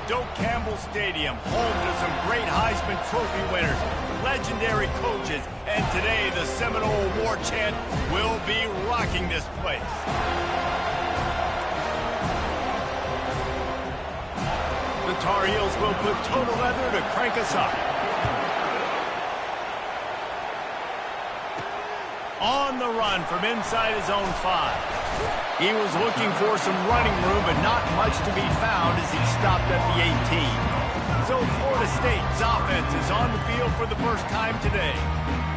Doak Campbell Stadium, home to some great Heisman Trophy winners, legendary coaches, and today the Seminole War chant will be rocking this place. The Tar Heels will put total leather to crank us up. On the run from inside his own 5. He was looking for some running room, but not much to be found as he stopped at the 18. So Florida State's offense is on the field for the first time today.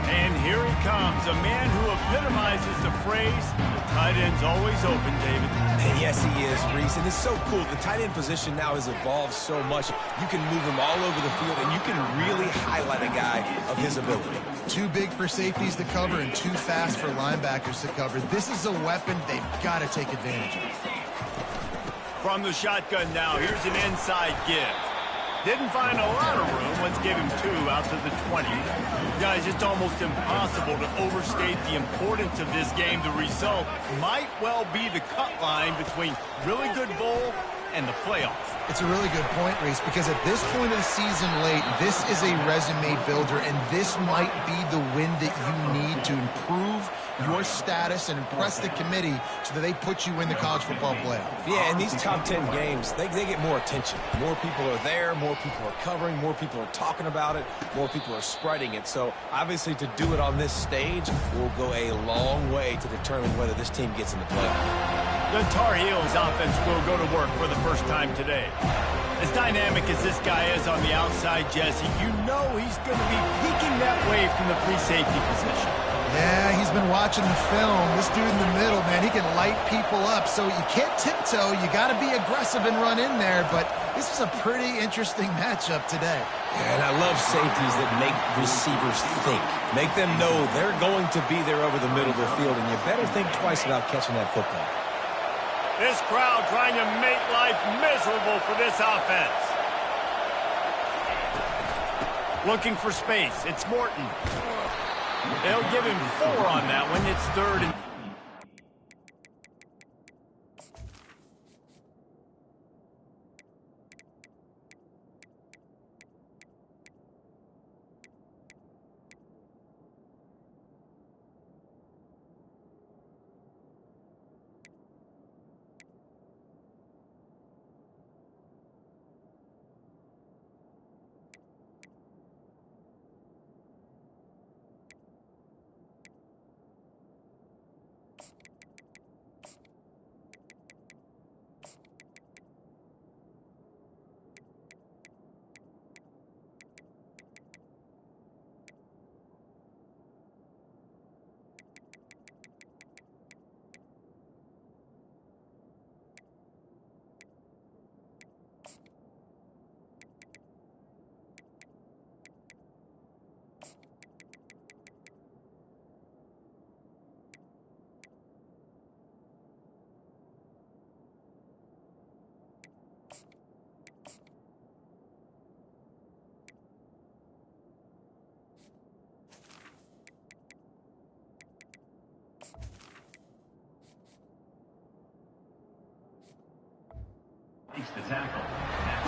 And here he comes, a man who epitomizes the phrase, the tight end's always open, David. And yes, he is, Reese, and it's so cool. The tight end position now has evolved so much. You can move him all over the field, and you can really highlight a guy of his ability. Too big for safeties to cover and too fast for linebackers to cover. This is a weapon they've got to take advantage of. From the shotgun now, here's an inside give. Didn't find a lot of room. Let's give him 2 out to the 20. Guys, it's almost impossible to overstate the importance of this game. The result might well be the cut line between really good bowl and the playoffs. It's a really good point, Reese, because at this point of the season late, this is a resume builder, and this might be the win that you need to improve your status and impress the committee so that they put you in the college football playoff. Yeah, in these top 10 games, they get more attention. More people are there, more people are covering, more people are talking about it, more people are spreading it. So, obviously, to do it on this stage will go a long way to determine whether this team gets in the playoff. The Tar Heels offense will go to work for the first time today. As dynamic as this guy is on the outside, Jesse, you know he's going to be peeking that way from the free safety position. Yeah, he's been watching the film. This dude in the middle, man, he can light people up. So you can't tiptoe. You got to be aggressive and run in there. But this is a pretty interesting matchup today. Yeah, and I love safeties that make receivers think. Make them know they're going to be there over the middle of the field, and you better think twice about catching that football. This crowd trying to make life miserable for this offense. Looking for space. It's Morton. They'll give him 4 on that one. It's 3rd and...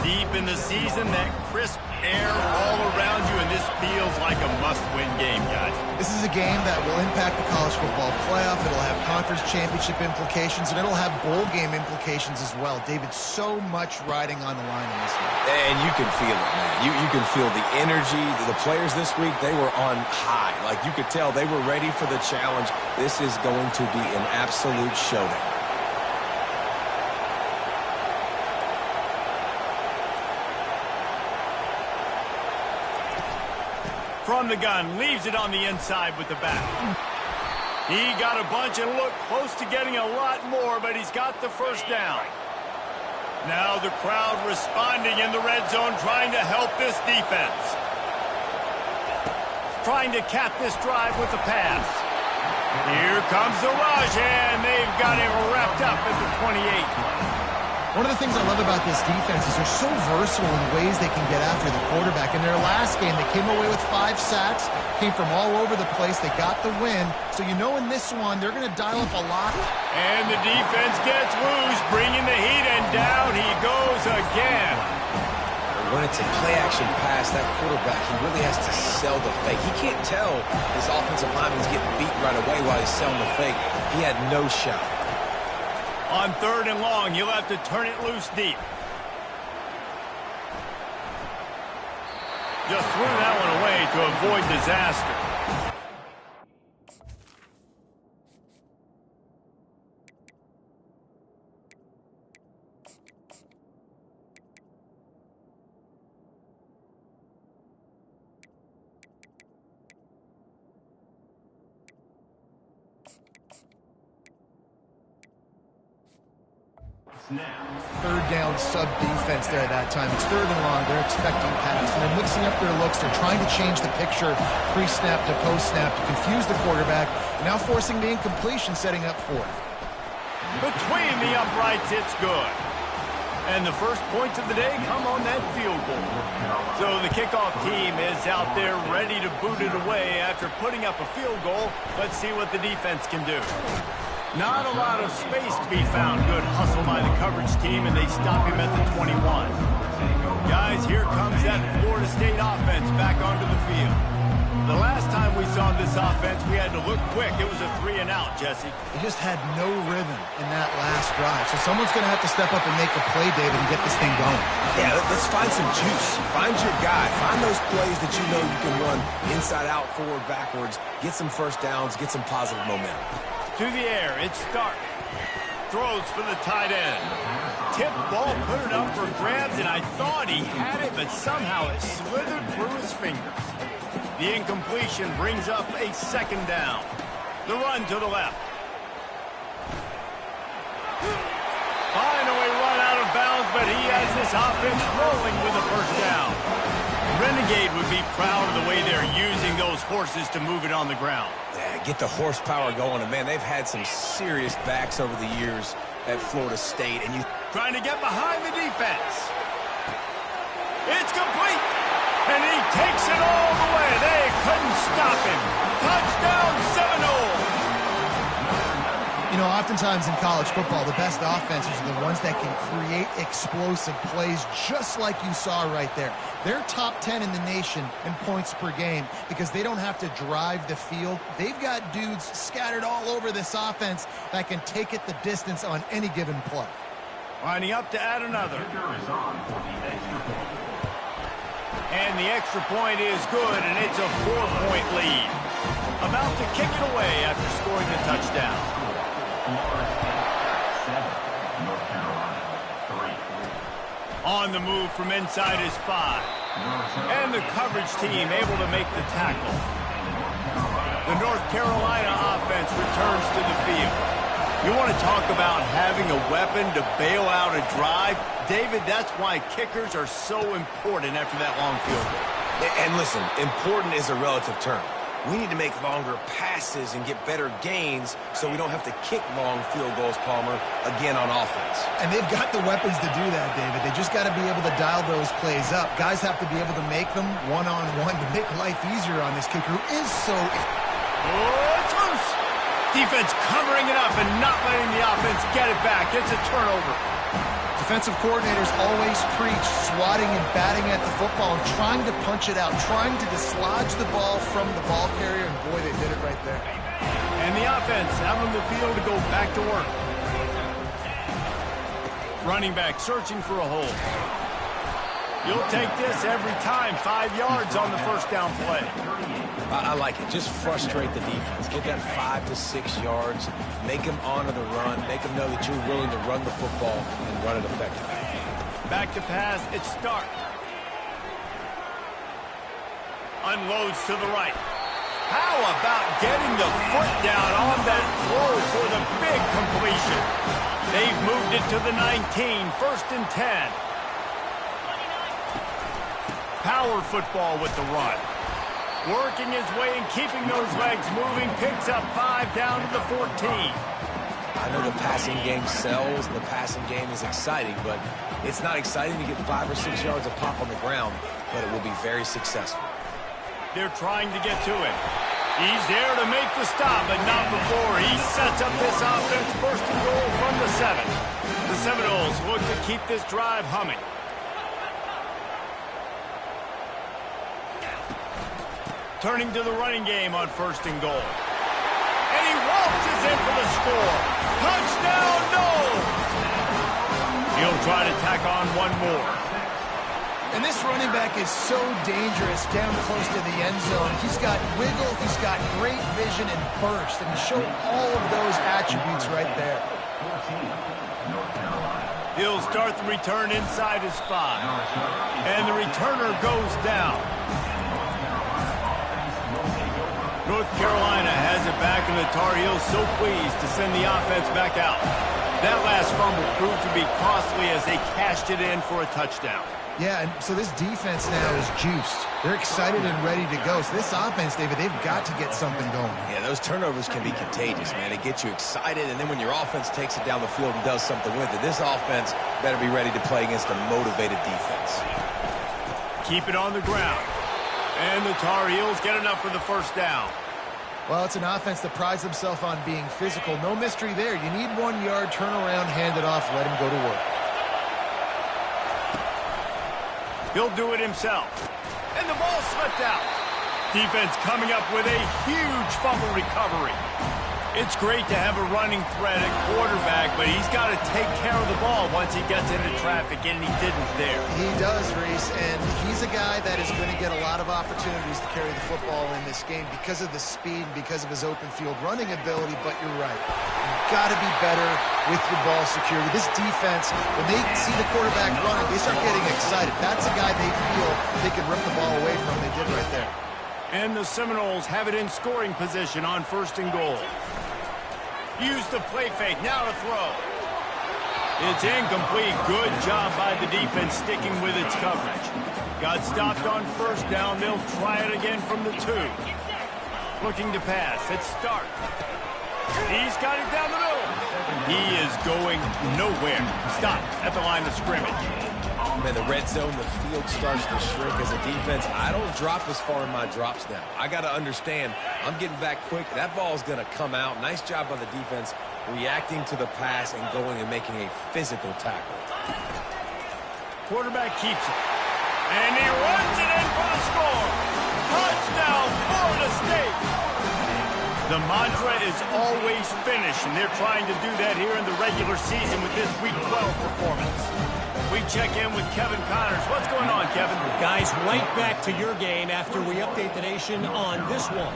Deep in the season, that crisp air all around you, and this feels like a must-win game, guys. This is a game that will impact the college football playoff. It'll have conference championship implications, and it'll have bowl game implications as well. David, so much riding on the line in this one. And you can feel it, man. You can feel the energy. The players this week, they were on high. Like, you could tell they were ready for the challenge. This is going to be an absolute showdown. From the gun, leaves it on the inside with the back. He got a bunch and looked close to getting a lot more, but he's got the first down. Now the crowd responding in the red zone, trying to help this defense. Trying to cap this drive with the pass. Here comes the rush, and they've got him wrapped up at the 28. One of the things I love about this defense is they're so versatile in ways they can get after the quarterback. In their last game, they came away with 5 sacks, came from all over the place. They got the win. So you know in this one, they're going to dial up a lot. And the defense gets loose, bringing the heat, and down he goes again. it's a play-action pass, that quarterback, he really has to sell the fake. He can't tell his offensive lineman's getting beat right away while he's selling the fake. He had no shot. On 3rd and long, you'll have to turn it loose deep. Just threw that one away to avoid disaster. Third down sub-defense there at that time. It's 3rd and long. They're expecting pass, and they're mixing up their looks. They're trying to change the picture pre-snap to post-snap to confuse the quarterback, now forcing the incompletion, setting up 4th. Between the uprights, it's good. And the first points of the day come on that field goal. So the kickoff team is out there ready to boot it away after putting up a field goal. Let's see what the defense can do. Not a lot of space to be found. Good hustle by the coverage team, and they stop him at the 21. Guys, here comes that Florida State offense back onto the field. The last time we saw this offense, we had to look quick. It was a 3-and-out, Jesse. They just had no rhythm in that last drive. So someone's going to have to step up and make a play, David, and get this thing going. Yeah, let's find some juice. Find your guy. Find those plays that you know you can run inside out, forward, backwards. Get some first downs. Get some positive momentum. To the air, it's Stark. Throws for the tight end. Tip ball, put it up for grabs, and I thought he had it, but somehow it slithered through his fingers. The incompletion brings up a 2nd down. The run to the left. Finally run out of bounds, but he has this offense rolling with a 1st down. Renegade would be proud of the way they're using those horses to move it on the ground. Yeah, get the horsepower going. And, man, they've had some serious backs over the years at Florida State. And you trying to get behind the defense. It's complete. And he takes it all the way. They couldn't stop him. Touchdown, Seminole. You know, oftentimes in college football, the best offenses are the ones that can create explosive plays just like you saw right there. They're top 10 in the nation in points per game because they don't have to drive the field. They've got dudes scattered all over this offense that can take it the distance on any given play. Lining up to add another. And the extra point is good, and it's a 4-point lead. About to kick it away after scoring the touchdown. On the move from inside his 5. And the coverage team able to make the tackle. The North Carolina offense returns to the field. You want to talk about having a weapon to bail out a drive? David, that's why kickers are so important after that long field goal. And listen, important is a relative term. We need to make longer passes and get better gains so we don't have to kick long field goals, Palmer, again on offense. And they've got the weapons to do that, David. They just got to be able to dial those plays up. Guys have to be able to make them one-on-one to make life easier on this kicker who is so... Oh, it's loose. Defense covering it up and not letting the offense get it back. It's a turnover. Defensive coordinators always preach swatting and batting at the football and trying to punch it out, trying to dislodge the ball from the ball carrier, and boy, they did it right there. And the offense out on the field to go back to work. Running back searching for a hole. You'll take this every time. 5 yards on the 1st down play. I like it. Just frustrate the defense. Get that 5 to 6 yards. Make them honor the run. Make them know that you're willing to run the football and run it effectively. Back to pass. It's Stark. Unloads to the right. How about getting the foot down on that throw for the big completion? They've moved it to the 19. 1st and 10. Power football with the run. Working his way and keeping those legs moving. Picks up 5 down to the 14. I know the passing game sells and the passing game is exciting, but it's not exciting to get 5 or 6 yards of pop on the ground, but it will be very successful. They're trying to get to him. He's there to make the stop, but not before. He sets up this offense 1st and goal from the 7. The Seminoles look to keep this drive humming. turning to the running game on 1st and goal. And he waltzes in for the score. Touchdown, no! He'll try to tack on one more. And this running back is so dangerous down close to the end zone. He's got wiggle, he's got great vision and burst, and he showed all of those attributes right there. He'll start the return inside his 5. And the returner goes down. North Carolina has it back, and the Tar Heels so pleased to send the offense back out. That last fumble proved to be costly as they cashed it in for a touchdown. Yeah, and so this defense now is juiced. They're excited and ready to go. So this offense, David, they've got to get something going. Yeah, those turnovers can be contagious, man. It gets you excited, and then when your offense takes it down the field and does something with it, this offense better be ready to play against a motivated defense. Keep it on the ground. And the Tar Heels get enough for the 1st down. Well, it's an offense that prides themselves on being physical. No mystery there. You need 1 yard, turn around, hand it off, let him go to work. He'll do it himself. And the ball slipped out. Defense coming up with a huge fumble recovery. It's great to have a running threat at quarterback, but he's got to take care of the ball once he gets into traffic, and he didn't there. He does, Reese, and he's a guy that is going to get a lot of opportunities to carry the football in this game because of the speed, because of his open field running ability, but you're right. You've got to be better with your ball security. This defense, when they see the quarterback running, they start getting excited. That's a guy they feel they can rip the ball away from. They did right there. And the Seminoles have it in scoring position on 1st and goal. Use the play fake, now to throw. It's incomplete. Good job by the defense sticking with its coverage. Got stopped on 1st down. They'll try it again from the 2. Looking to pass. It's Stark. He's got it down the middle. He is going nowhere. Stopped at the line of scrimmage. Man, the red zone, the field starts to shrink as a defense. I don't drop as far in my drops now. I got to understand, I'm getting back quick. That ball's going to come out. Nice job by the defense reacting to the pass and going and making a physical tackle. Quarterback keeps it. And he runs it in for the score. Touchdown, Florida State. The mantra is always finish, and they're trying to do that here in the regular season with this Week 12 performance. We check in with Kevin Connors. What's going on, Kevin? Guys, right back to your game after we update the nation on this one.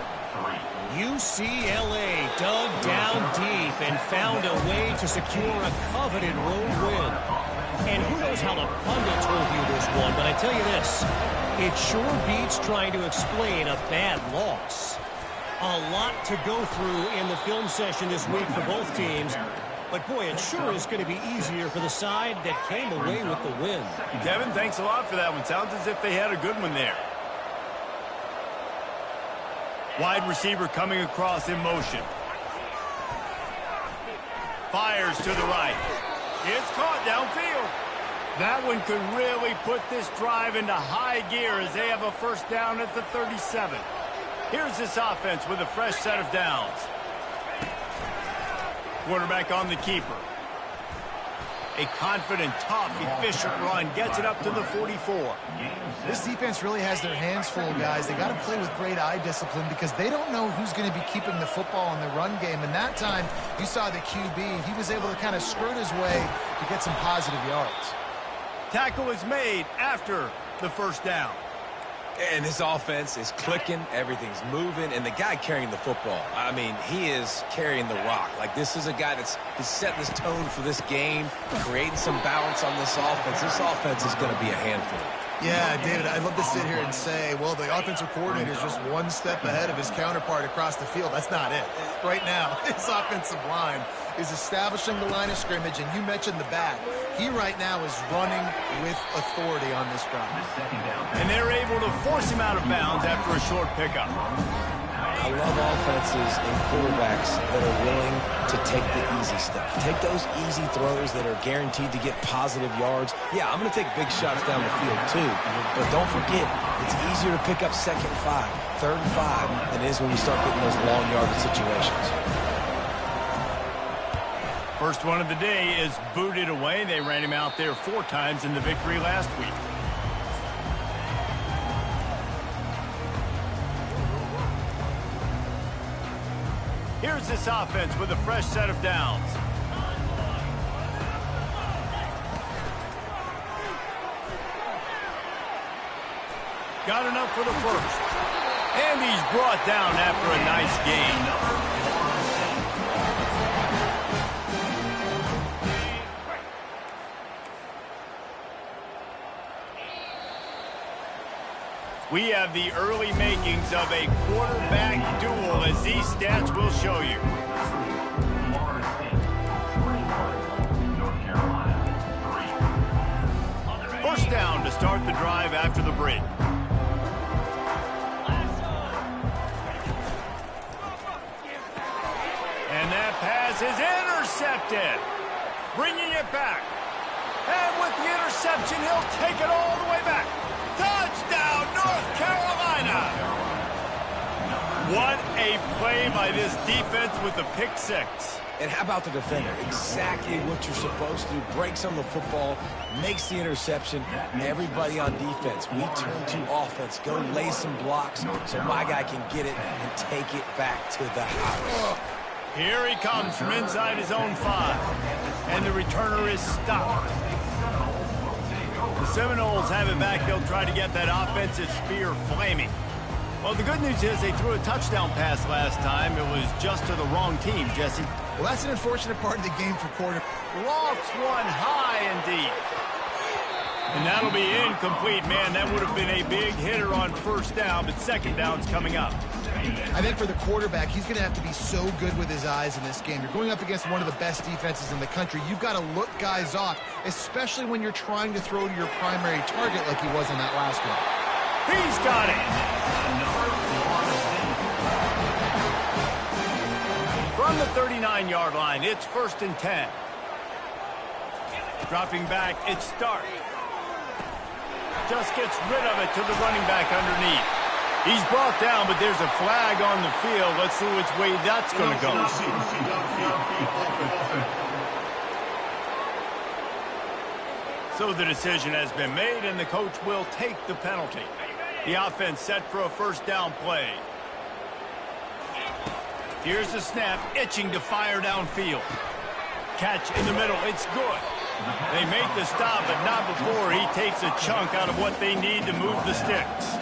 UCLA dug down deep and found a way to secure a coveted road win. And who knows how the pundits will view this one, but I tell you this, it sure beats trying to explain a bad loss. A lot to go through in the film session this week for both teams. But, boy, it sure is going to be easier for the side that came away with the win. Kevin, thanks a lot for that one. Sounds as if they had a good one there. Wide receiver coming across in motion. Fires to the right. It's caught downfield. That one could really put this drive into high gear as they have a 1st down at the 37. Here's this offense with a fresh set of downs. Quarterback on the keeper. A confident, tough, efficient run gets it up to the 44. This defense really has their hands full, guys. They got to play with great eye discipline because they don't know who's going to be keeping the football in the run game. And that time, you saw the QB. He was able to kind of skirt his way to get some positive yards. Tackle is made after the 1st down. And this offense is clicking, everything's moving, and the guy carrying the football, I mean, he is carrying the rock. Like, this is a guy that's setting this tone for this game, creating some balance on this offense. This offense is going to be a handful. Yeah, David, I'd love to sit here and say, well, the offensive coordinator is just one step ahead of his counterpart across the field. That's not it. Right now, his offensive line is establishing the line of scrimmage, and you mentioned the back. He right now is running with authority on this drive. And they're able to force him out of bounds after a short pickup. I love offenses and quarterbacks that are willing to take the easy stuff. Take those easy throws that are guaranteed to get positive yards. Yeah, I'm going to take big shots down the field too, but don't forget, it's easier to pick up 2nd and 5, 3rd and 5 than it is when we start getting those long yardage situations. First one of the day is booted away. They ran him out there 4 times in the victory last week. Here's this offense with a fresh set of downs. Got enough for the first. And he's brought down after a nice gain. We have the early makings of a quarterback duel, as these stats will show you. First down to start the drive after the break. And that pass is intercepted. Bringing it back. And with the interception, he'll take it all the way back. Touchdown, North Carolina! What a play by this defense with the pick six. And how about the defender? Exactly what you're supposed to do. Breaks on the football, makes the interception. Everybody on defense, we turn to offense. Go lay some blocks so my guy can get it and take it back to the house. Here he comes from inside his own 5. And the returner is stopped. The Seminoles have it back. They'll try to get that offensive spear flaming. Well, the good news is they threw a touchdown pass last time. It was just to the wrong team, Jesse. Well, that's an unfortunate part of the game for quarter. Lofts one high indeed. And that'll be incomplete. Man, that would have been a big hitter on first down, but second down's coming up. I think for the quarterback, he's going to have to be so good with his eyes in this game. You're going up against one of the best defenses in the country. You've got to look guys off, especially when you're trying to throw to your primary target like he was in that last one. He's got it. From the 39-yard line, it's 1st and 10. Dropping back, it's Stark. Just gets rid of it to the running back underneath. He's brought down, but there's a flag on the field. Let's see which way that's going to go. So the decision has been made, and the coach will take the penalty. The offense set for a first down play. Here's the snap, itching to fire downfield. Catch in the middle, it's good. They make the stop, but not before he takes a chunk out of what they need to move the sticks.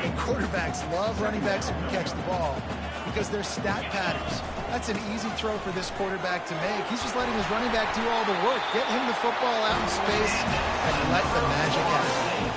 And quarterbacks love running backs who can catch the ball because they're stat patterns. That's an easy throw for this quarterback to make. He's just letting his running back do all the work. Get him the football out in space and let the magic happen.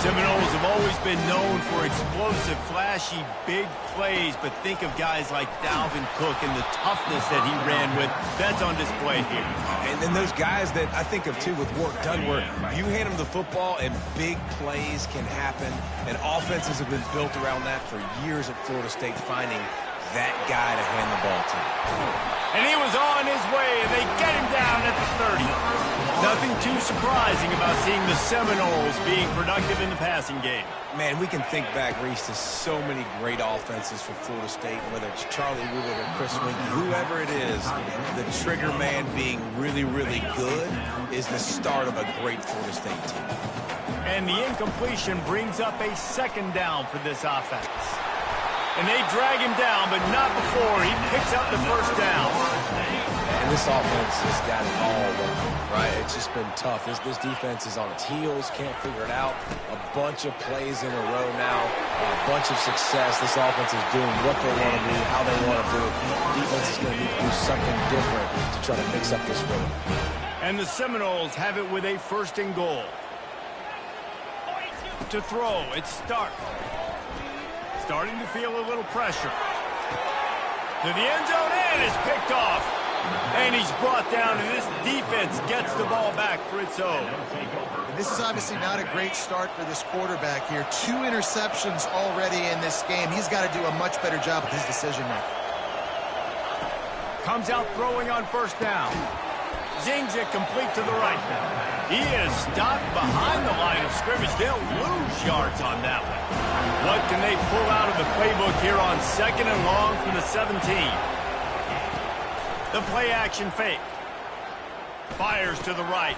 Seminoles have always been known for explosive, flashy, big plays, but think of guys like Dalvin Cook and the toughness that he ran with. That's on display here. And then those guys that I think of, too, with work done, where you hand them the football and big plays can happen, and offenses have been built around that for years at Florida State, finding that guy to hand the ball to. And he was on his way, and they get him down at the 30. Nothing too surprising about seeing the Seminoles being productive in the passing game. Man, we can think back, Reese, to so many great offenses for Florida State, whether it's Charlie Woodard or Chris Winkie, whoever it is, the trigger man being really, really good is the start of a great Florida State team. And the incompletion brings up a second down for this offense. And they drag him down, but not before he picks up the first down. And this offense has got it all working, right? It's just been tough. This defense is on its heels, can't figure it out. A bunch of plays in a row now, a bunch of success. This offense is doing what they want to do, how they want to do it. Defense is going to need to do something different to try to mix up this rhythm. And the Seminoles have it with a 1st and goal. To throw, it's Stark. Starting to feel a little pressure. To the end zone, and is picked off. And he's brought down, and this defense gets the ball back for its own. This is obviously not a great start for this quarterback here. 2 interceptions already in this game. He's got to do a much better job with his decision-making. Comes out throwing on first down. Zings it complete to the right. He is stopped behind the line of scrimmage. They'll lose yards on that one. What can they pull out of the playbook here on 2nd and long from the 17? The play-action fake. Fires to the right.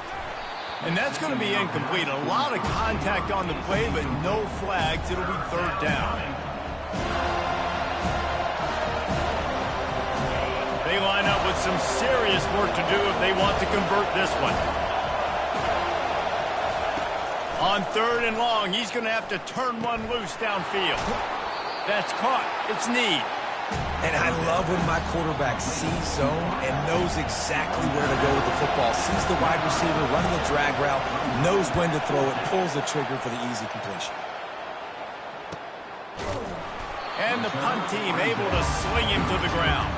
And that's going to be incomplete. A lot of contact on the play, but no flags. It'll be 3rd down. They line up with some serious work to do if they want to convert this one. On 3rd and long, he's going to have to turn one loose downfield. That's caught. It's need. And I love when my quarterback sees zone and knows exactly where to go with the football. Sees the wide receiver running the drag route, knows when to throw it, pulls the trigger for the easy completion. And the punt team able to sling him to the ground.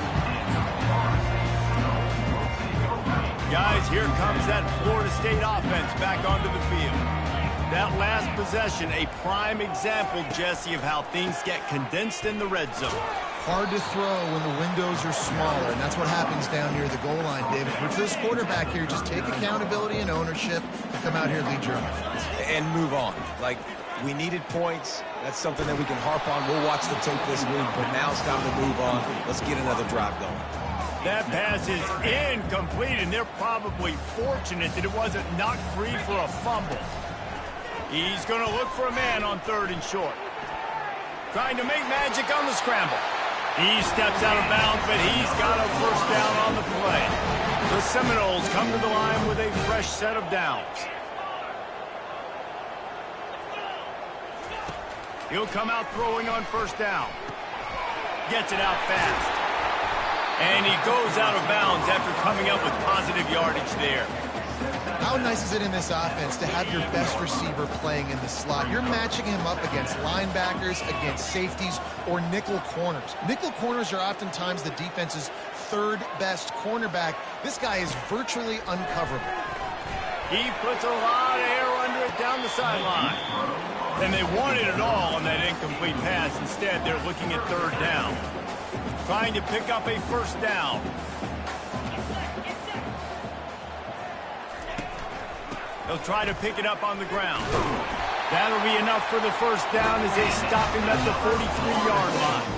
Guys, here comes that Florida State offense back onto the field. That last possession, a prime example, Jesse, of how things get condensed in the red zone. Hard to throw when the windows are smaller, and that's what happens down near the goal line, David. For this quarterback here, just take accountability and ownership and come out here and lead your offense. And move on. Like, we needed points. That's something that we can harp on. We'll watch the tape this week, but now it's time to move on. Let's get another drive going. That pass is incomplete, and they're probably fortunate that it wasn't knocked free for a fumble. He's going to look for a man on 3rd and short. Trying to make magic on the scramble. He steps out of bounds, but he's got a first down on the play. The Seminoles come to the line with a fresh set of downs. He'll come out throwing on 1st down. Gets it out fast. And he goes out of bounds after coming up with positive yardage there. How nice is it in this offense to have your best receiver playing in the slot? You're matching him up against linebackers, against safeties, or nickel corners. Nickel corners are oftentimes the defense's 3rd best cornerback. This guy is virtually uncoverable. He puts a lot of air under it down the sideline. And they wanted it all on that incomplete pass. Instead, they're looking at 3rd down. Trying to pick up a 1st down. They'll try to pick it up on the ground. That'll be enough for the 1st down as they stop him at the 43-yard line.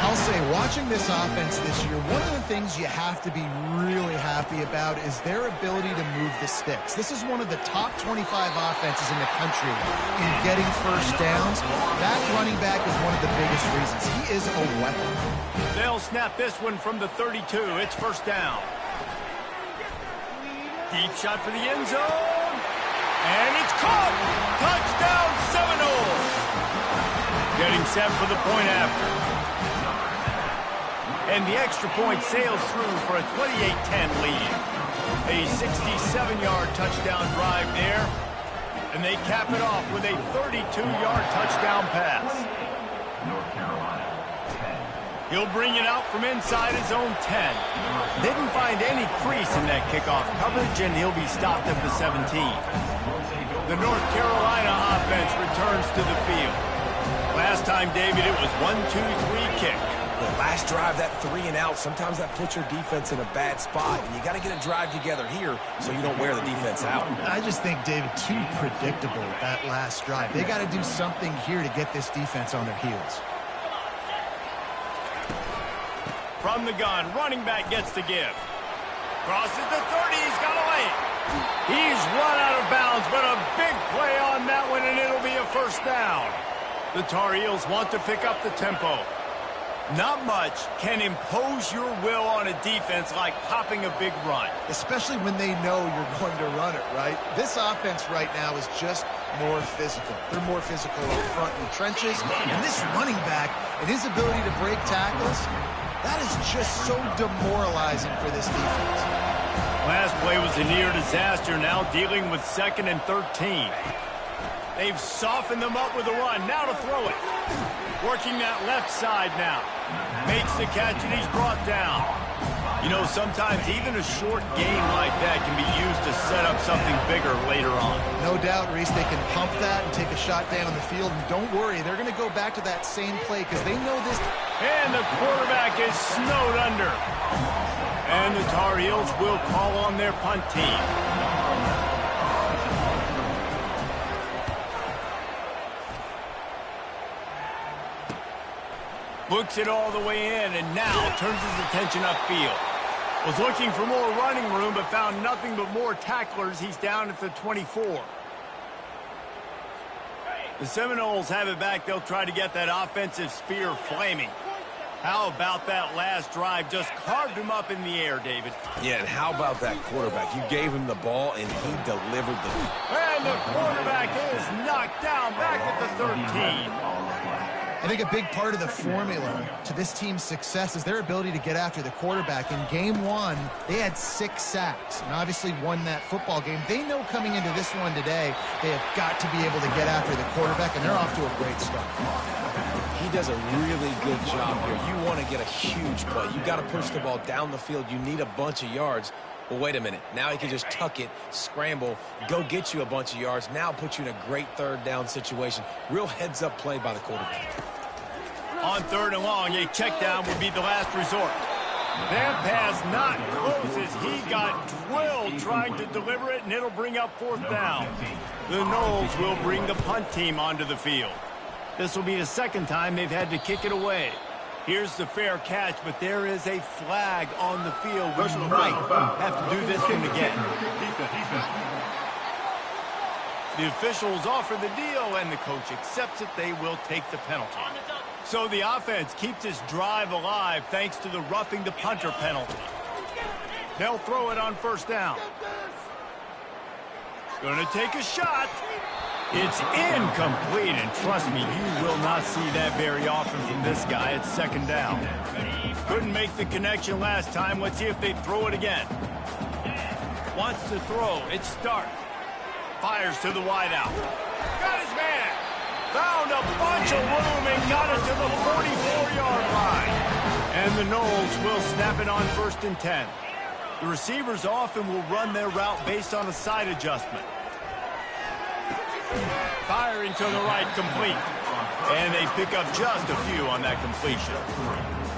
I'll say, watching this offense this year, one of the things you have to be really happy about is their ability to move the sticks. This is one of the top 25 offenses in the country in getting 1st downs. That running back is one of the biggest reasons. He is a weapon. They'll snap this one from the 32. It's 1st down. Deep shot for the end zone. And it's caught. Touchdown, Seminoles. Getting set for the point after. And the extra point sails through for a 28-10 lead. A 67-yard touchdown drive there. And they cap it off with a 32-yard touchdown pass. He'll bring it out from inside his own 10. Didn't find any crease in that kickoff coverage, and he'll be stopped at the 17. The North Carolina offense returns to the field. Last time, David, it was 1-2-3 kick. The last drive, that 3 and out, sometimes that puts your defense in a bad spot. And you got to get a drive together here so you don't wear the defense out. I just think, David, too predictable that last drive. They got to do something here to get this defense on their heels. From the gun, running back gets to give. Crosses the 30, he's got to lay it. He's run out of bounds, but a big play on that one, and it'll be a 1st down. The Tar Heels want to pick up the tempo. Not much can impose your will on a defense like popping a big run. Especially when they know you're going to run it, right? This offense right now is just more physical. They're more physical up front in the trenches. And this running back and his ability to break tackles, that is just so demoralizing for this defense. Last play was a near disaster, now dealing with 2nd and 13. They've softened them up with a run. Now to throw it. Working that left side now. Makes the catch, and he's brought down. You know, sometimes even a short gain like that can be used to set up something bigger later on. No doubt, Reese, they can pump that and take a shot down the field. And don't worry, they're going to go back to that same play because they know this. And the quarterback is snowed under. And the Tar Heels will call on their punt team. Looks it all the way in, and now turns his attention upfield. Was looking for more running room, but found nothing but more tacklers. He's down at the 24. The Seminoles have it back. They'll try to get that offensive spear flaming. How about that last drive? Just carved him up in the air, David. Yeah, and how about that quarterback? You gave him the ball, and he delivered the... And the quarterback is knocked down back at the 13. I think a big part of the formula to this team's success is their ability to get after the quarterback. In game one, they had 6 sacks and obviously won that football game. They know coming into this one today, they have got to be able to get after the quarterback, and they're off to a great start. He does a really good job here. You want to get a huge play. You got to push the ball down the field. You need a bunch of yards. Well, wait a minute. Now he can just tuck it, scramble, go get you a bunch of yards. Now put you in a great third down situation. Real heads-up play by the quarterback. On 3rd and long, a check down would be the last resort. That pass not close as he got drilled trying to deliver it, and it'll bring up 4th down. The Noles will bring the punt team onto the field. This will be the 2nd time they've had to kick it away. Here's the fair catch, but there is a flag on the field. We might have to do this one again. The officials offer the deal, and the coach accepts it. They will take the penalty. So the offense keeps this drive alive thanks to the roughing the punter penalty. They'll throw it on 1st down. Gonna take a shot. It's incomplete, and trust me, you will not see that very often from this guy. It's 2nd down. Couldn't make the connection last time. Let's see if they throw it again. Wants to throw. It's Stark. Fires to the wideout. Got his man. Found a bunch of room and got it to the 44-yard line. And the Noles will snap it on 1st and 10. The receivers often will run their route based on a side adjustment. Firing to the right, complete. And they pick up just a few on that completion.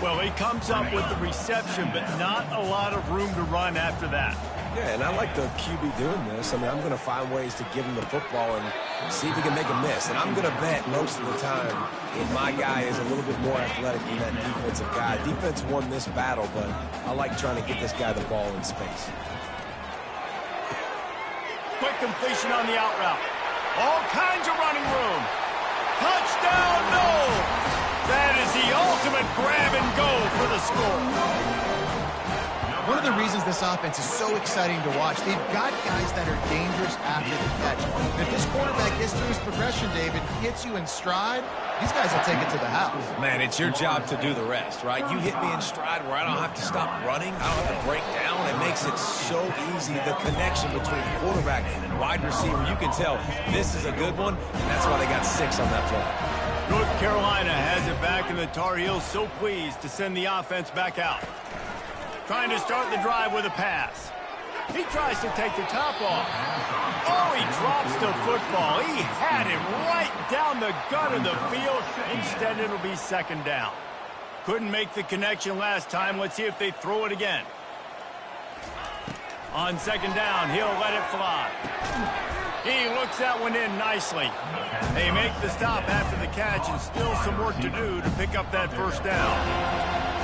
Well, he comes up with the reception, but not a lot of room to run after that. Yeah, and I like the QB doing this. I mean, I'm going to find ways to give him the football and see if he can make a miss. And I'm going to bet most of the time if my guy is a little bit more athletic than that defensive guy. Defense won this battle, but I like trying to get this guy the ball in space. Quick completion on the out route. All kinds of running room. Touchdown, Noles! That is the ultimate grab and go for the score. One of the reasons this offense is so exciting to watch, they've got guys that are dangerous after the catch. If this quarterback gets through his progression, David, hits you in stride, these guys will take it to the house. Man, it's your job to do the rest, right? You hit me in stride where I don't have to stop running. I don't have to break down. It makes it so easy, the connection between quarterback and wide receiver. You can tell this is a good one, and that's why they got 6 on that play. North Carolina has it back, and the Tar Heels so pleased to send the offense back out. Trying to start the drive with a pass. He tries to take the top off. Oh, he drops the football. He had it right down the gut of the field. Instead, it'll be 2nd down. Couldn't make the connection last time. Let's see if they throw it again. On 2nd down, he'll let it fly. He looks that one in nicely. They make the stop after the catch, and still some work to do to pick up that 1st down.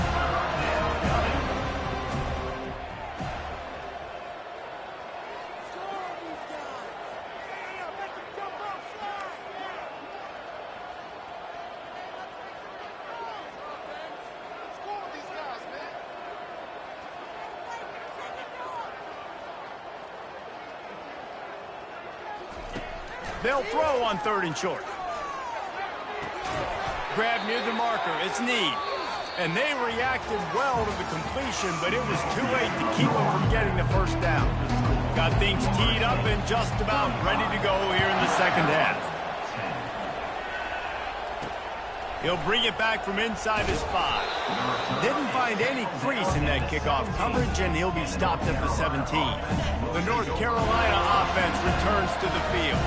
They'll throw on 3rd and short. Grab near the marker. It's Need. And they reacted well to the completion, but it was too late to keep them from getting the 1st down. Got things teed up and just about ready to go here in the 2nd half. He'll bring it back from inside his 5. Didn't find any crease in that kickoff coverage, and he'll be stopped at the 17. The North Carolina offense returns to the field.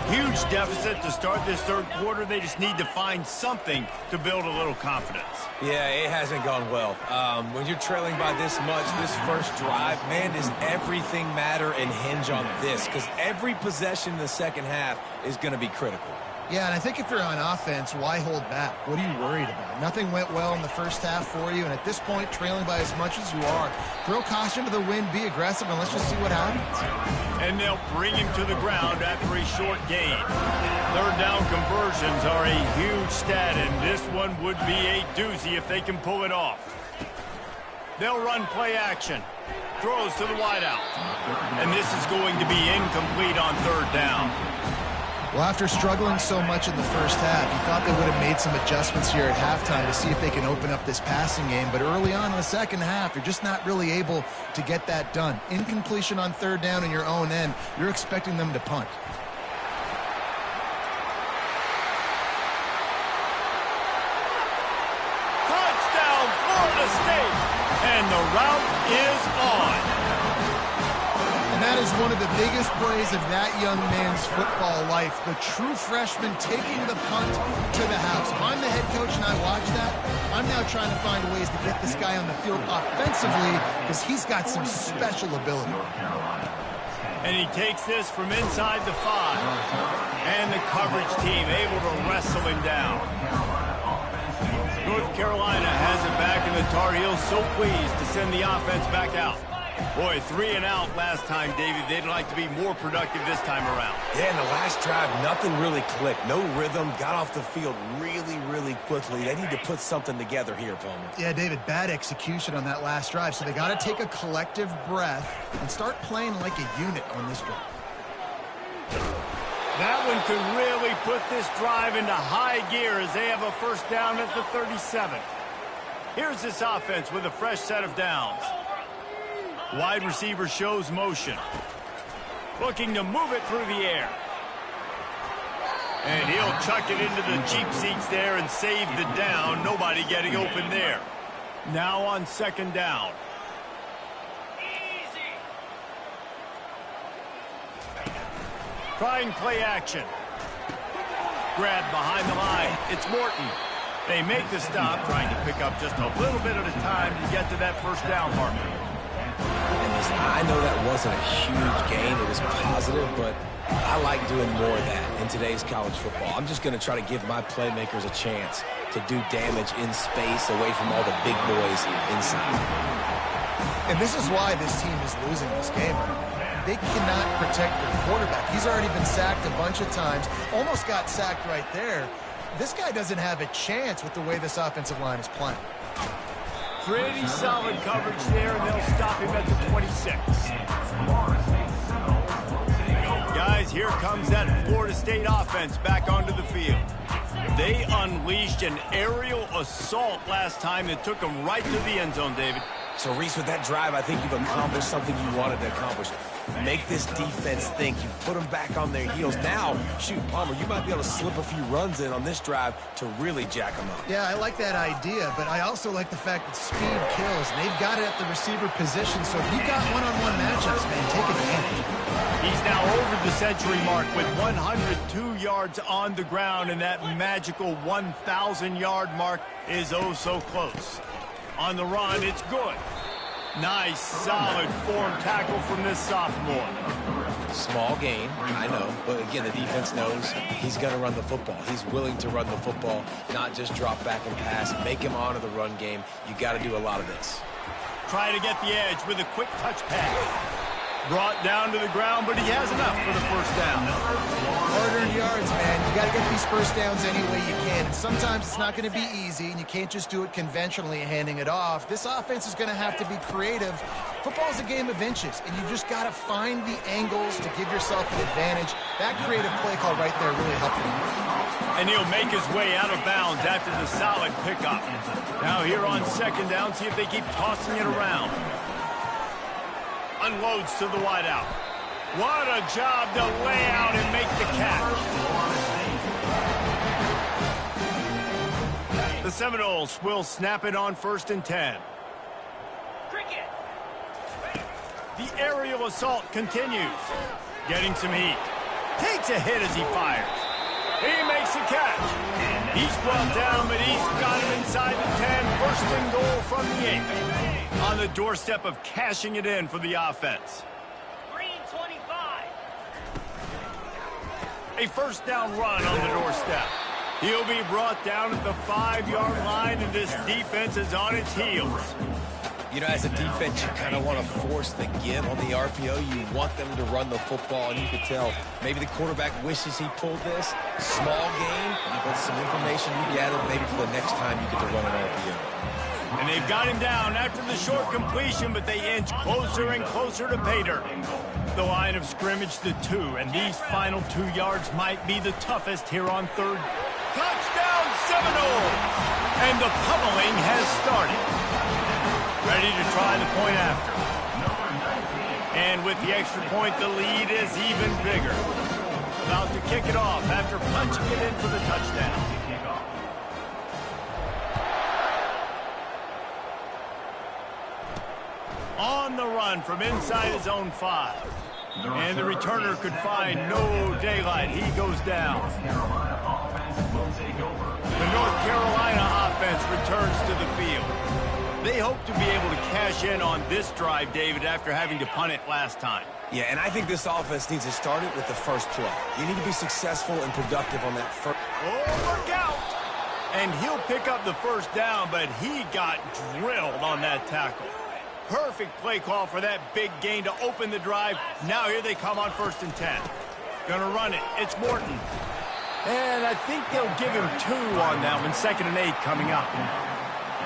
Huge deficit to start this 3rd quarter. They just need to find something to build a little confidence. Yeah, it hasn't gone well. When you're trailing by this much, this 1st drive, man, does everything matter and hinge on this? Because every possession in the 2nd half is going to be critical. Yeah, and I think if you're on offense, why hold back? What are you worried about? Nothing went well in the first half for you, and at this point, trailing by as much as you are, throw caution to the wind, be aggressive, and let's just see what happens. And they'll bring him to the ground after a short gain. Third down conversions are a huge stat, and this one would be a doozy if they can pull it off. They'll run play action. Throws to the wideout. And this is going to be incomplete on third down. Well, after struggling so much in the first half, you thought they would have made some adjustments here at halftime to see if they can open up this passing game. But early on in the second half, you're just not really able to get that done. Incompletion on third down in your own end, you're expecting them to punt. Touchdown, Florida State! And the route is on. And that is one of the biggest plays of that young man's football life. The true freshman taking the punt to the house. If I'm the head coach and I watch that, I'm now trying to find ways to get this guy on the field offensively because he's got some special ability. And he takes this from inside the 5. And the coverage team able to wrestle him down. North Carolina has it back, and the Tar Heels so pleased to send the offense back out. Boy, 3 and out last time, David. They'd like to be more productive this time around. Yeah, in the last drive, nothing really clicked. No rhythm, got off the field really, really quickly. They need to put something together here, Palmer. Yeah, David, bad execution on that last drive. So they got to take a collective breath and start playing like a unit on this drive. That one could really put this drive into high gear as they have a first down at the 37. Here's this offense with a fresh set of downs. Wide receiver shows motion. Looking to move it through the air. And he'll chuck it into the cheap seats there and save the down. Nobody getting open there. Now on second down. Trying play action. Grabbed behind the line. It's Morton. They make the stop, trying to pick up just a little bit at a time to get to that first down marker. And listen, I know that wasn't a huge gain. It was positive, but I like doing more of that in today's college football. I'm just going to try to give my playmakers a chance to do damage in space away from all the big boys inside. And this is why this team is losing this game. They cannot protect their quarterback. He's already been sacked a bunch of times, almost got sacked right there. This guy doesn't have a chance with the way this offensive line is playing. Pretty solid coverage there, and they'll stop him at the 26. Guys, here comes that Florida State offense back onto the field. They unleashed an aerial assault last time that took them right to the end zone, David. So, Reese, with that drive, I think you've accomplished something you wanted to accomplish. Make this defense think. You put them back on their heels. Now, shoot, Palmer, you might be able to slip a few runs in on this drive to really jack them up. Yeah, I like that idea, but I also like the fact that speed kills. And they've got it at the receiver position, so if you've got one-on-one matchups, man, take advantage. He's now over the century mark with 102 yards on the ground, and that magical 1,000-yard mark is oh so close. On the run, it's good. Nice, solid form tackle from this sophomore. Small gain, I know, but again, the defense knows he's going to run the football. He's willing to run the football, not just drop back and pass, make him honor the run game. You got to do a lot of this. Try to get the edge with a quick touch pass. Brought down to the ground, but he has enough for the first down. Hard-earned yards, man. You got to get these first downs any way you can. And sometimes it's not going to be easy, and you can't just do it conventionally handing it off. This offense is going to have to be creative. Football is a game of inches, and you just got to find the angles to give yourself an advantage. That creative play call right there really helped him. And he'll make his way out of bounds after the solid pickup. Now here on second down, see if they keep tossing it around. Unloads to the wideout. What a job to lay out and make the catch. The Seminoles will snap it on 1st and 10. The aerial assault continues. Getting some heat. Takes a hit as he fires. He makes a catch. He's brought down, but he's got him inside the 10. First and goal from the 8. On the doorstep of cashing it in for the offense. Green 25. A first down run on the doorstep. He'll be brought down at the 5-yard line, and this defense is on its heels. You know, as a defense, you kind of want to force the give on the RPO. You want them to run the football, and you can tell maybe the quarterback wishes he pulled this. Small game, but some information you gather maybe for the next time you get to run an RPO. And they've got him down after the short completion, but they inch closer and closer to pay dirt. The line of scrimmage to 2, and these final 2 yards might be the toughest here on third. Touchdown Seminoles! And the pummeling has started. Ready to try the point after. And with the extra point, the lead is even bigger. About to kick it off after punching it in for the touchdown. On the run from inside his own 5. And the returner could find no daylight. He goes down. The North Carolina offense returns to the field. They hope to be able to cash in on this drive, David, after having to punt it last time. Yeah, and I think this offense needs to start it with the first play. You need to be successful and productive on that first. Oh, look out! And he'll pick up the first down, but he got drilled on that tackle. Perfect play call for that big gain to open the drive. Now here they come on 1st and 10. Gonna run it. It's Morton. And I think they'll give him 2 on that one. 2nd and 8 coming up.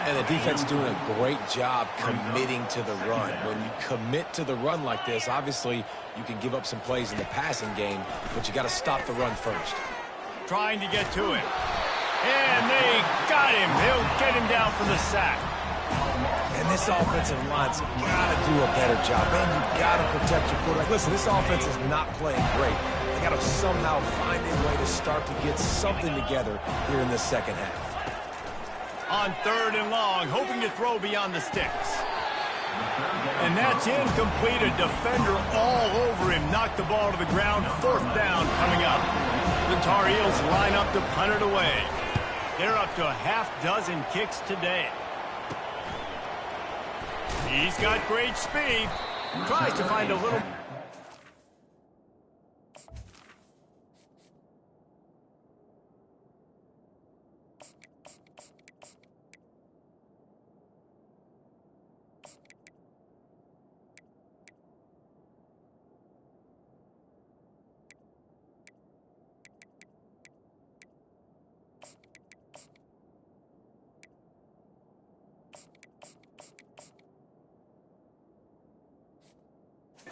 And the defense doing a great job committing to the run. When you commit to the run like this, obviously you can give up some plays in the passing game, but you got to stop the run first. Trying to get to it. And they got him. He'll get him down for the sack. And this offensive line's got to do a better job. Man, you got to protect your quarterback. Listen, this offense is not playing great. They got to somehow find a way to start to get something together here in the second half. On 3rd and long, hoping to throw beyond the sticks. And that's incomplete. A defender all over him. Knocked the ball to the ground. 4th down coming up. The Tar Heels line up to punt it away. They're up to a half-dozen kicks today. He's got great speed. Tries to find a little...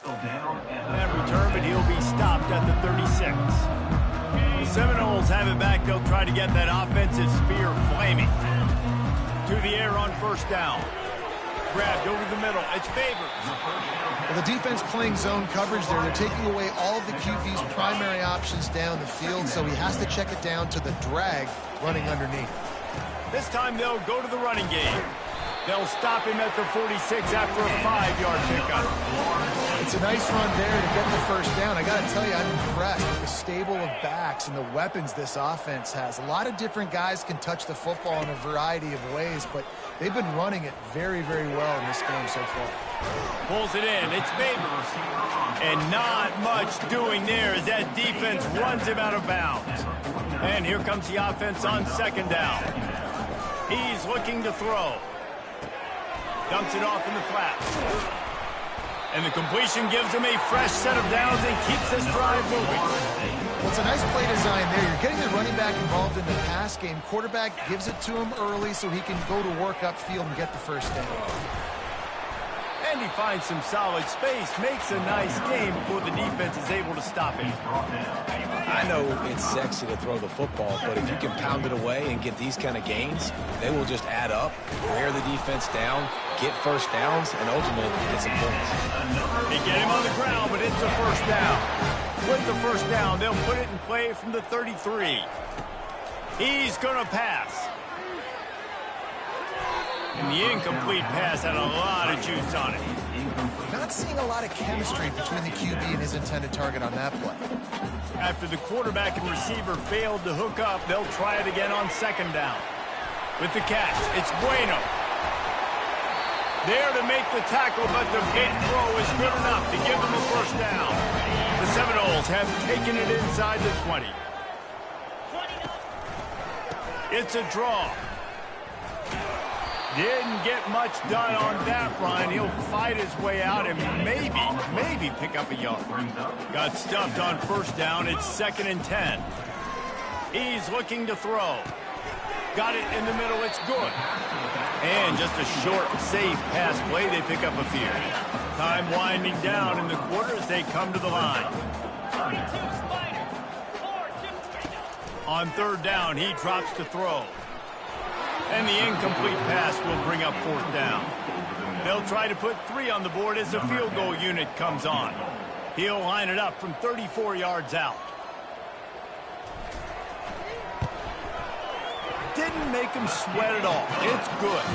That return, but he'll be stopped at the 36. The Seminoles have it back. They'll try to get that offensive spear flaming. To the air on 1st down. Grabbed over the middle. It's Favors. Well, the defense playing zone coverage there. They're taking away all of the QB's primary options down the field, so he has to check it down to the drag running underneath. This time they'll go to the running game. They'll stop him at the 46 after a 5-yard pickup. It's a nice run there to get the first down. I got to tell you, I'm impressed with the stable of backs and the weapons this offense has. A lot of different guys can touch the football in a variety of ways, but they've been running it very, very well in this game so far. Pulls it in. It's Babers. And not much doing there as that defense runs him out of bounds. And here comes the offense on 2nd down. He's looking to throw. Dumps it off in the flat. And the completion gives him a fresh set of downs and keeps this drive moving. Well, it's a nice play design there. You're getting the running back involved in the pass game. Quarterback gives it to him early so he can go to work upfield and get the first down. And he finds some solid space, makes a nice game before the defense is able to stop him. I know it's sexy to throw the football, but if you can pound it away and get these kind of gains, they will just add up, wear the defense down, get first downs, and ultimately get some points. They get him on the ground, but it's a first down. With the first down, they'll put it in play from the 33. He's going to pass. And the incomplete pass had a lot of juice on it. Not seeing a lot of chemistry between the QB and his intended target on that play. After the quarterback and receiver failed to hook up, they'll try it again on 2nd down. With the catch, it's Bueno. There to make the tackle, but the big throw is good enough to give them a first down. The Seminoles Eagles have taken it inside the 20. It's a draw. Didn't get much done on that run. He'll fight his way out and maybe pick up a yard. Got stuffed on first down. It's 2nd and 10. He's looking to throw. Got it in the middle. It's good. And just a short, safe pass play. They pick up a few. Time winding down in the quarter as they come to the line. On 3rd down, he drops to throw. And the incomplete pass will bring up 4th down. They'll try to put 3 on the board as the field goal unit comes on. He'll line it up from 34 yards out. Didn't make him sweat at all. It's good.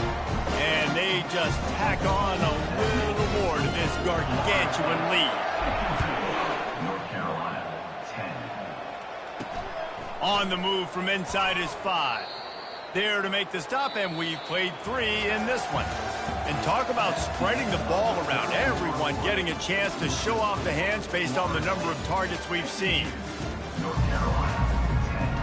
And they just tack on a little more to this gargantuan lead. North Carolina, 10. On the move from inside his 5. There to make the stop, and we've played 3 in this one. And talk about spreading the ball around. Everyone getting a chance to show off the hands based on the number of targets we've seen. North Carolina, 10.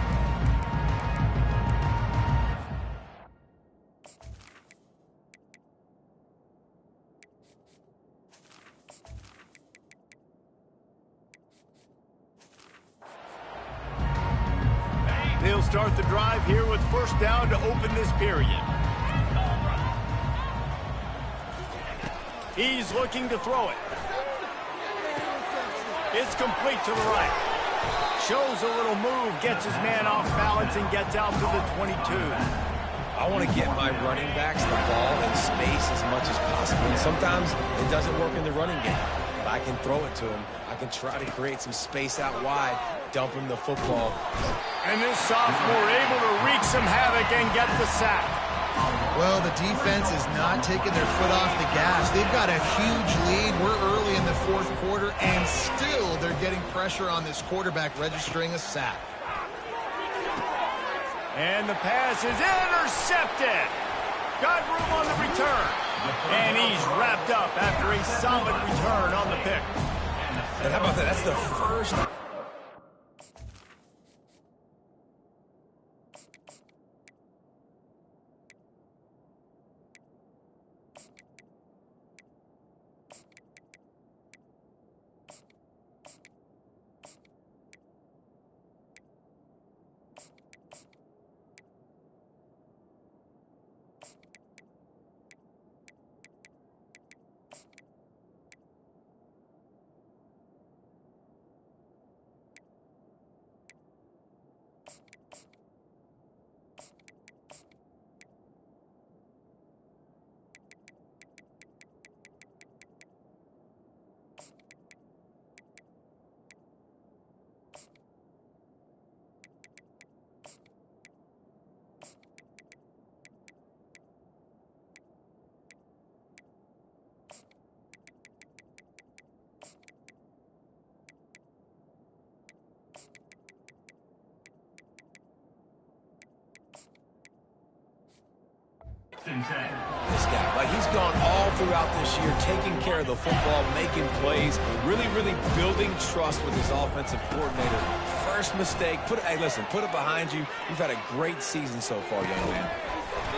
They'll start the drive here with 1st down to open this period. He's looking to throw it. It's complete to the right. Shows a little move, gets his man off balance, and gets out to the 22. I want to get my running backs the ball in space as much as possible. And sometimes it doesn't work in the running game. But I can throw it to him. I can try to create some space out wide, dump him the football. And this sophomore able to wreak some havoc and get the sack. Well, the defense is not taking their foot off the gas. They've got a huge lead. We're early in the 4th quarter, and still they're getting pressure on this quarterback, registering a sack. And the pass is intercepted. Got room on the return. And he's wrapped up after a solid return on the pick. And how about that? That's the first... This guy, like he's gone all throughout this year, taking care of the football, making plays, really building trust with his offensive coordinator. First mistake, hey, listen, put it behind you. You've had a great season so far, young man.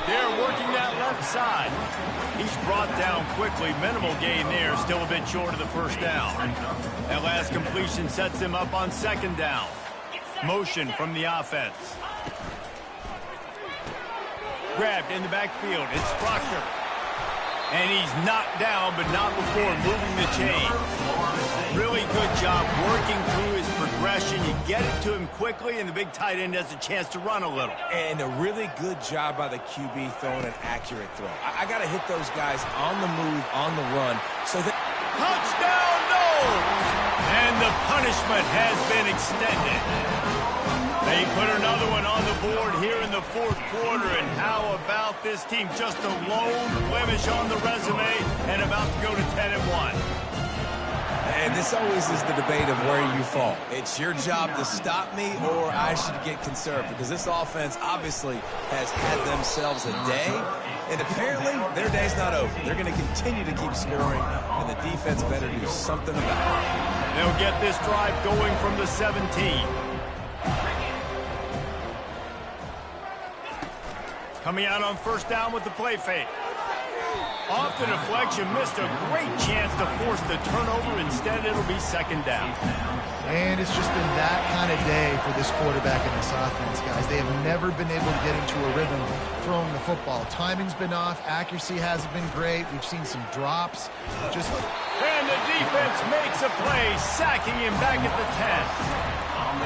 They're working that left side. He's brought down quickly. Minimal gain there, still a bit short of the 1st down. That last completion sets him up on 2nd down. Motion from the offense. Grabbed in the backfield. It's Proctor. And he's knocked down, but not before moving the chain. Really good job working through his progression. You get it to him quickly, and the big tight end has a chance to run a little. And a really good job by the QB throwing an accurate throw. I got to hit those guys on the move, on the run. So that touchdown, no! And the punishment has been extended. They put another one on the board here in the 4th quarter, and how about this team? Just a lone blemish on the resume and about to go to 10-1. And this always is the debate of where you fall. It's your job to stop me, or I should get conservative, because this offense obviously has had themselves a day, and apparently their day's not over. They're going to continue to keep scoring, and the defense better do something about it. They'll get this drive going from the 17. Coming out on first down with the play fake. Off the deflection, missed a great chance to force the turnover. Instead, it'll be second down. And it's just been that kind of day for this quarterback and this offense, guys. They have never been able to get into a rhythm throwing the football. Timing's been off. Accuracy hasn't been great. We've seen some drops. And the defense makes a play, sacking him back at the 10.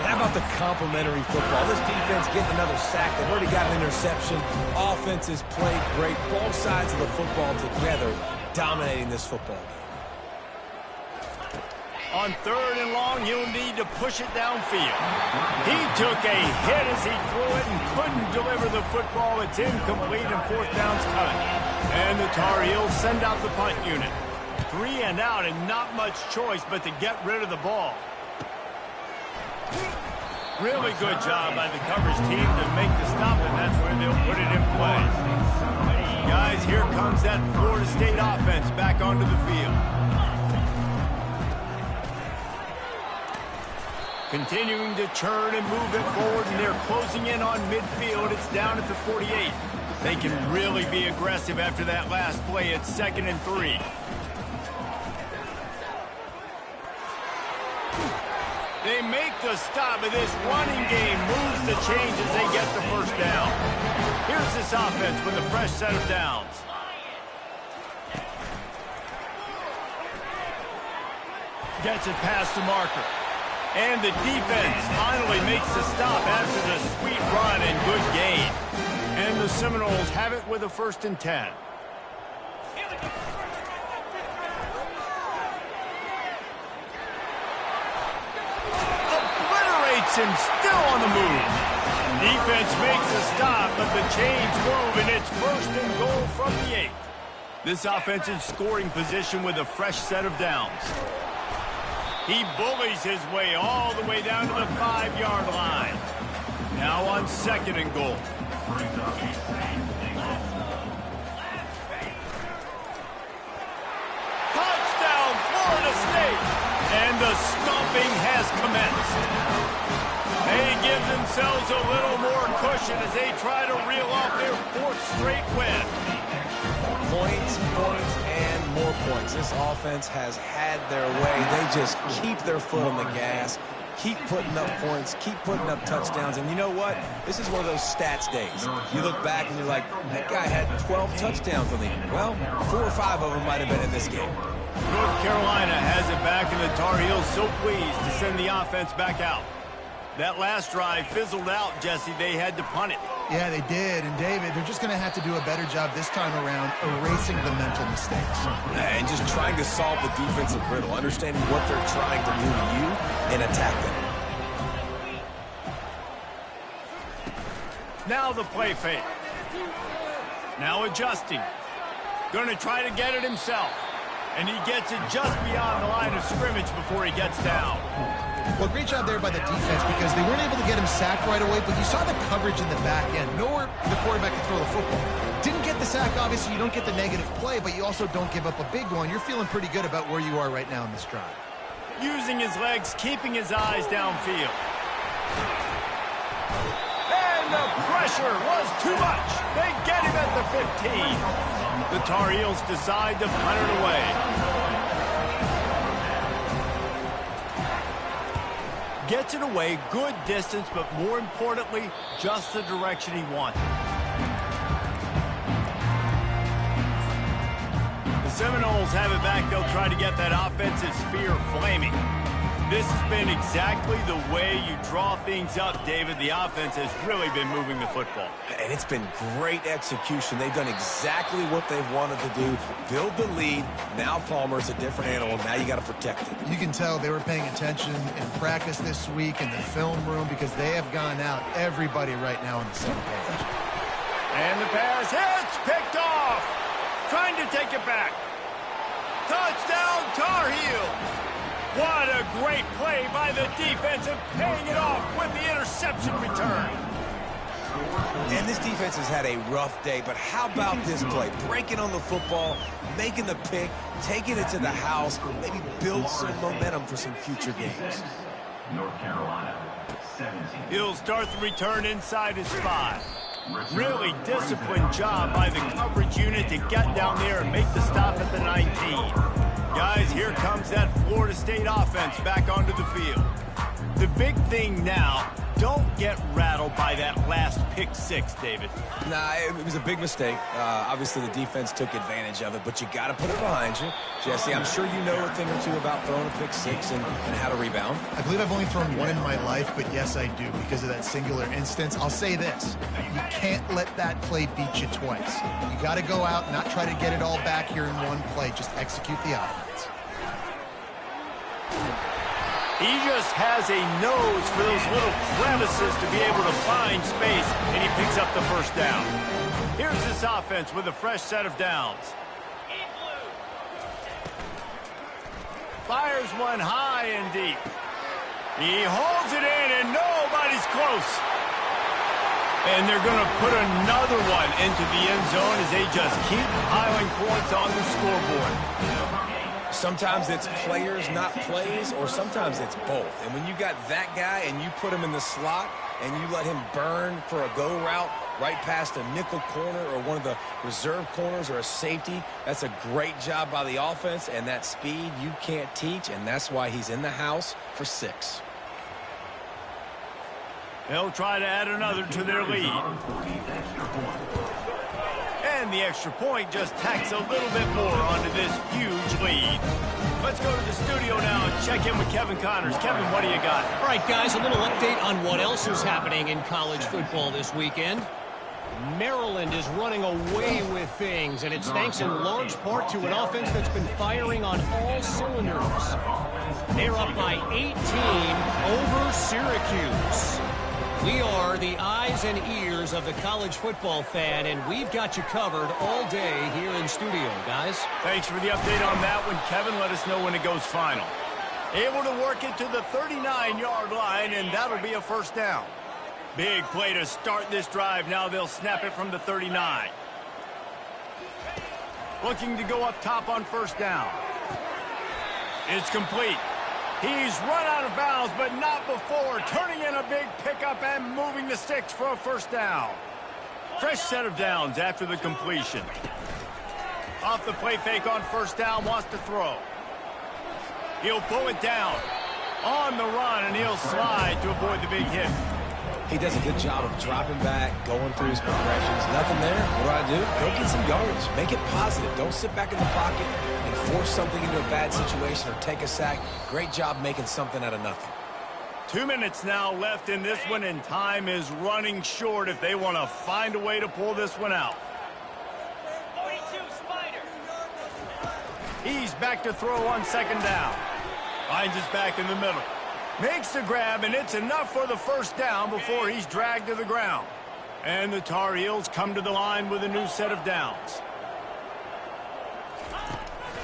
How about the complimentary football? This defense getting another sack. They've already got an interception. Offense has played great. Both sides of the football together dominating this football game. On third and long, he'll need to push it downfield. He took a hit as he threw it and couldn't deliver the football. It's incomplete and fourth down's cut. And the Tar Heels send out the punt unit. 3 and out and not much choice but to get rid of the ball. Really good job by the coverage team to make the stop, and that's where they'll put it in play. Guys, here comes that Florida State offense back onto the field. Continuing to churn and move it forward, and they're closing in on midfield. It's down at the 48. They can really be aggressive after that last play. It's 2nd and 3. They make the stop, but this running game moves the change as they get the first down. Here's this offense with a fresh set of downs. Gets it past the marker. And the defense finally makes the stop after the sweet run and good gain. And the Seminoles have it with a 1st and 10. Him still on the move. Defense makes a stop, but the chains move, and it's 1st and goal from the 8. This offense in scoring position with a fresh set of downs. He bullies his way all the way down to the 5-yard line. Now on 2nd and goal. Touchdown, Florida State! And the stomping has commenced. They give themselves a little more cushion as they try to reel off their 4th straight win. Points, and more points. This offense has had their way. They just keep their foot on the gas, keep putting up points, keep putting up touchdowns. And you know what? This is one of those stats days. You look back and you're like, that guy had 12 touchdowns on the year. Well, 4 or 5 of them might have been in this game. North Carolina has it back, and the Tar Heels so pleased to send the offense back out. That last drive fizzled out, Jesse. They had to punt it. Yeah, they did. And, David, they're just going to have to do a better job this time around erasing the mental mistakes. And just trying to solve the defensive riddle, understanding what they're trying to do to you and attack them. Now the play fake. Now adjusting. Going to try to get it himself. And he gets it just beyond the line of scrimmage before he gets down. Well, great job there by the defense because they weren't able to get him sacked right away, but you saw the coverage in the back end. Nowhere the quarterback could throw the football. Didn't get the sack, obviously. You don't get the negative play, but you also don't give up a big one. You're feeling pretty good about where you are right now in this drive. Using his legs, keeping his eyes downfield. And the pressure was too much. They get him at the 15. The Tar Heels decide to punt it away. Gets it away, good distance, but more importantly, just the direction he wanted. The Seminoles have it back. They'll try to get that offensive spear flaming. This has been exactly the way you draw things up, David. The offense has really been moving the football. And it's been great execution. They've done exactly what they've wanted to do. Build the lead. Now Palmer's a different animal. Now you got to protect it. You can tell they were paying attention in practice this week in the film room because they have gone out, everybody right now on the same page. And the pass hits, picked off. Trying to take it back. Touchdown, Tar Heels. What a great play by the defense and paying it off with the interception return. And this defense has had a rough day, but how about this play? Breaking on the football, making the pick, taking it to the house, maybe build some momentum for some future games. North Carolina, 17. He'll start the return inside his 5. Really disciplined job by the coverage unit to get down there and make the stop at the 19. Guys, here comes that Florida State offense back onto the field. The big thing now, don't get rattled by that last pick 6, David. Nah, it was a big mistake. Obviously, the defense took advantage of it, but you got to put it behind you. Jesse, I'm sure you know a thing or two about throwing a pick 6 and how to rebound. I believe I've only thrown one in my life, but yes, I do because of that singular instance. I'll say this. You can't let that play beat you twice. You got to go out and not try to get it all back here in one play. Just execute the offense. He just has a nose for those little crevices to be able to find space, and he picks up the first down. Here's this offense with a fresh set of downs. Fires one high and deep. He holds it in, and nobody's close. And they're going to put another one into the end zone as they just keep piling points on the scoreboard. Sometimes it's players, not plays, or sometimes it's both. And when you got that guy and you put him in the slot and you let him burn for a go route right past a nickel corner or one of the reserve corners or a safety, that's a great job by the offense, and that speed you can't teach, and that's why he's in the house for 6. They'll try to add another to their lead. And the extra point just tacks a little bit more onto this huge lead. Let's go to the studio now and check in with Kevin Connors. Kevin, what do you got? All right, guys, a little update on what else is happening in college football this weekend. Maryland is running away with things, and it's thanks in large part to an offense that's been firing on all cylinders. They're up by 18 over Syracuse. We are the eyes and ears of the college football fan, and we've got you covered all day here in studio, guys. Thanks for the update on that one, Kevin. Let us know when it goes final. Able to work it to the 39-yard line, and that'll be a first down. Big play to start this drive. Now they'll snap it from the 39. Looking to go up top on first down. It's complete. He's run out of bounds, but not before turning in a big pickup and moving the sticks for a first down. Fresh set of downs after the completion. Off the play fake on first down, wants to throw. He'll pull it down on the run, and he'll slide to avoid the big hit. He does a good job of dropping back, going through his progressions. Nothing there. What do? Go get some yardage. Make it positive. Don't sit back in the pocket and force something into a bad situation or take a sack. Great job making something out of nothing. 2 minutes now left in this one, and time is running short if they want to find a way to pull this one out. 42 Spider. He's back to throw on second down. Finds his back in the middle. Makes the grab, and it's enough for the first down before he's dragged to the ground. And the Tar Heels come to the line with a new set of downs.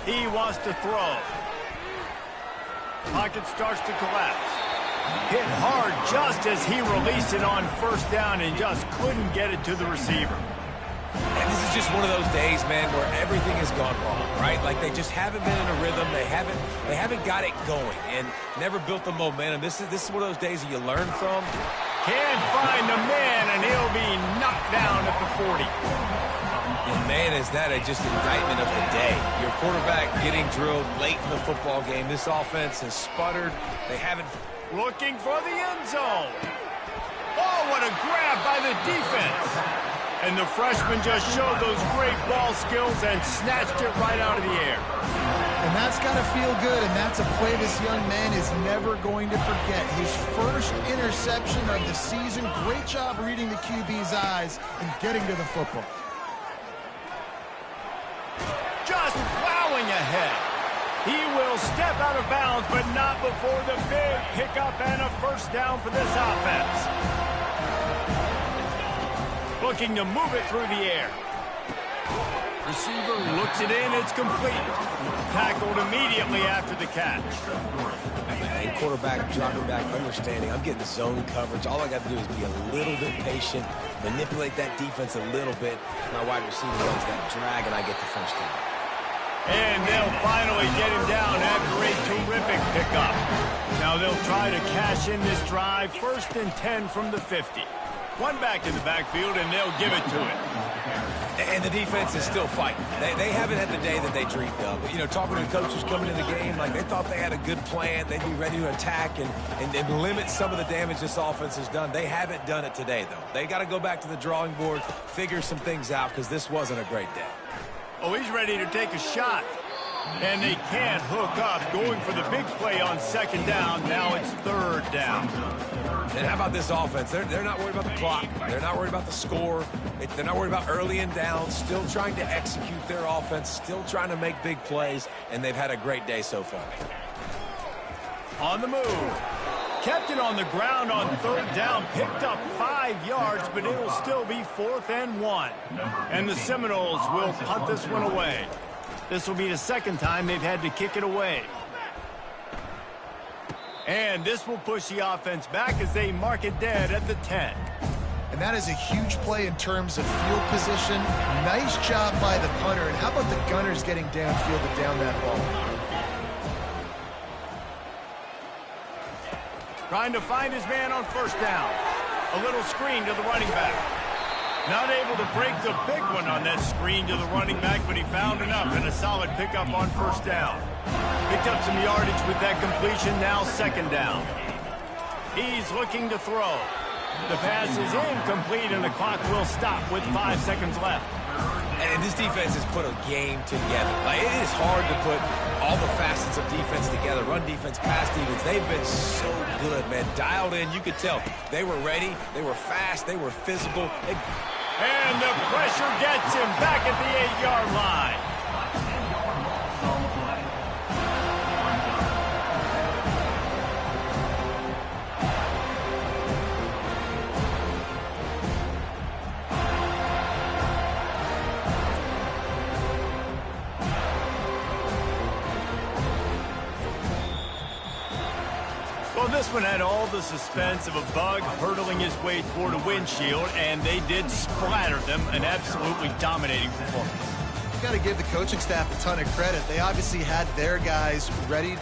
He wants to throw. Pocket starts to collapse. Hit hard just as he released it on first down and just couldn't get it to the receiver. And this is just one of those days, man, where everything has gone wrong, right? Like they just haven't been in a rhythm. They haven't got it going and never built the momentum. This is one of those days that you learn from. Can't find the man, and he'll be knocked down at the 40. And man, is that just indictment of the day. Your quarterback getting drilled late in the football game. This offense has sputtered. They haven't. Looking for the end zone. Oh, what a grab by the defense. And the freshman just showed those great ball skills and snatched it right out of the air. And that's got to feel good, and that's a play this young man is never going to forget. His first interception of the season. Great job reading the QB's eyes and getting to the football. Just plowing ahead. He will step out of bounds, but not before the big pickup and a first down for this offense. Looking to move it through the air. Receiver looks it in. It's complete. Tackled immediately after the catch. And quarterback dropping back, understanding I'm getting zone coverage. All I got to do is be a little bit patient, manipulate that defense a little bit. My wide receiver runs that drag, and I get the first down. And they'll finally get him down after a terrific pickup. Now they'll try to cash in this drive. 1st and 10 from the 50. One back in the backfield, and they'll give it to it. And the defense is still fighting. They haven't had the day that they dreamed of. You know, talking to the coaches coming into the game, like they thought they had a good plan. They'd be ready to attack and limit some of the damage this offense has done. They haven't done it today, though. They got to go back to the drawing board, figure some things out, because this wasn't a great day. Oh, he's ready to take a shot. And they can't hook up, going for the big play on 2nd down. Now it's 3rd down. And how about this offense? They're not worried about the clock. They're not worried about the score. They're not worried about early and down. Still trying to execute their offense. Still trying to make big plays. And they've had a great day so far. On the move. Kept it on the ground on 3rd down. Picked up 5 yards, but it'll still be 4th and 1. And the Seminoles will punt this one away. This will be the 2nd time they've had to kick it away. And this will push the offense back as they mark it dead at the 10. And that is a huge play in terms of field position. Nice job by the punter. And how about the Gunners getting downfield to down that ball? Trying to find his man on 1st down. A little screen to the running back. Not able to break the big one on that screen to the running back, but he found enough and a solid pickup on 1st down. Picked up some yardage with that completion, now 2nd down. He's looking to throw. The pass is incomplete, and the clock will stop with 5 seconds left. And this defense has put a game together. Like, it is hard to put all the facets of defense together. Run defense, pass defense. They've been so good, man. Dialed in. You could tell they were ready. They were fast. They were physical. And the pressure gets him back at the 8-yard line. Well, this one had all the suspense of a bug hurtling his way toward a windshield, and they did splatter them. An absolutely dominating performance. Got to give the coaching staff a ton of credit. They obviously had their guys ready to